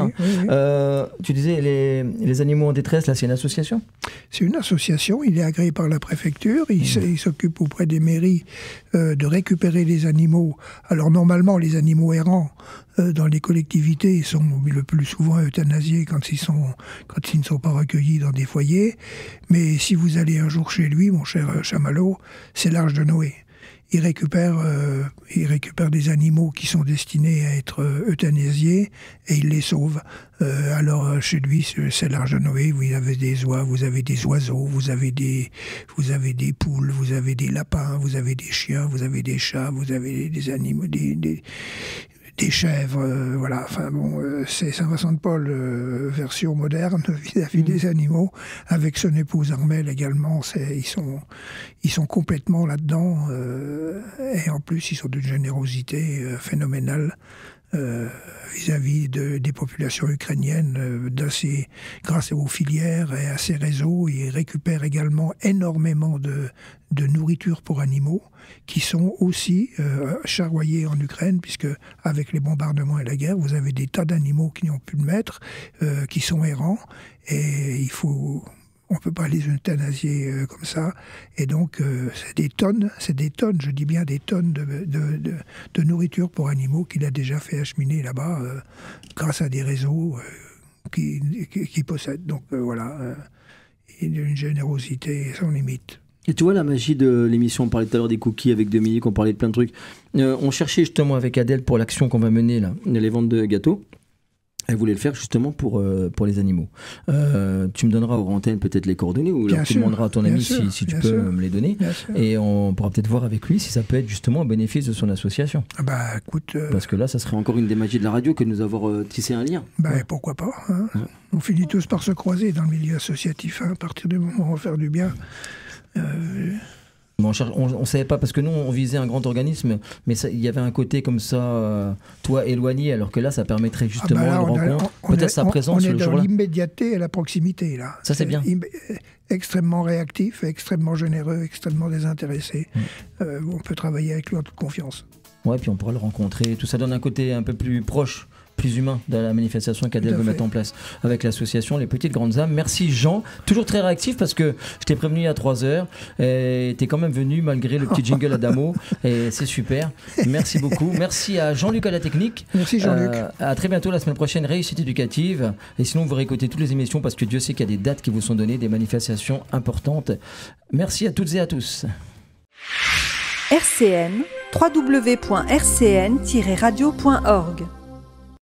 Tu disais les animaux en détresse, là, c'est une association? C'est une association, il est agréé par la préfecture, il s'occupe auprès des mairies de récupérer les animaux. Alors normalement, les animaux errants dans les collectivités sont le plus souvent euthanasiés quand ils ne sont pas recueillis dans des foyers. Mais si vous allez un jour chez lui, mon cher Chamallow, c'est l'Arche de Noé. Il récupère des animaux qui sont destinés à être euthanasiés et il les sauve. Alors chez lui, c'est l'Arche de Noé. Vous avez des oies, vous avez des oiseaux, vous avez des poules, vous avez des lapins, vous avez des chiens, vous avez des chats, vous avez des animaux, des chèvres, voilà. Enfin bon, c'est Saint-Vincent-de-Paul version moderne vis-à-vis des animaux, avec son épouse Armelle également. Ils sont complètement là-dedans, et en plus ils sont d'une générosité phénoménale vis-à-vis des populations ukrainiennes, grâce aux filières et à ces réseaux. Ils récupèrent également énormément de nourriture pour animaux qui sont aussi charroyés en Ukraine, puisque avec les bombardements et la guerre, vous avez des tas d'animaux qui n'ont plus de maître, qui sont errants, et on ne peut pas les euthanasier comme ça. Et donc, c'est des tonnes, je dis bien des tonnes de nourriture pour animaux qu'il a déjà fait acheminer là-bas grâce à des réseaux qu'il possède. Donc voilà, il a une générosité sans limite. Et tu vois la magie de l'émission, on parlait tout à l'heure des cookies avec Dominique, on parlait de plein de trucs. On cherchait justement avec Adèle pour l'action qu'on va mener là, les ventes de gâteaux. Elle voulait le faire justement pour les animaux. Tu me donneras aux antennes peut-être les coordonnées, ou alors tu demanderas à ton ami si tu peux me les donner. Et on pourra peut-être voir avec lui si ça peut être justement un bénéfice de son association. Bah écoute... Parce que là, ça serait encore une des magies de la radio que de nous avoir tissé un lien. Pourquoi pas, hein. On finit tous par se croiser dans le milieu associatif, hein, à partir du moment où on va faire du bien. On ne savait pas, parce que nous on visait un grand organisme, mais il y avait un côté comme ça, toi éloigné, alors que là ça permettrait justement une rencontre, peut-être sa présence le jour-là. On est dans l'immédiateté et la proximité là. Ça c'est bien. Extrêmement réactif, extrêmement généreux, extrêmement désintéressé. On peut travailler avec lui en toute confiance. Ouais, puis on pourra le rencontrer, tout ça donne un côté un peu plus proche, plus humain dans la manifestation qu'Adèle veut mettre en place avec l'association Les Petites Grandes Âmes. Merci Jean, toujours très réactif, parce que je t'ai prévenu il y a 3 heures et t'es quand même venu malgré le petit jingle Adamo et c'est super. Merci beaucoup. Merci à Jean-Luc à la technique. Merci Jean-Luc. À très bientôt la semaine prochaine, réussite éducative. Et sinon vous réécoutez toutes les émissions, parce que Dieu sait qu'il y a des dates qui vous sont données, des manifestations importantes. Merci à toutes et à tous. RCN, www.rcn-radio.org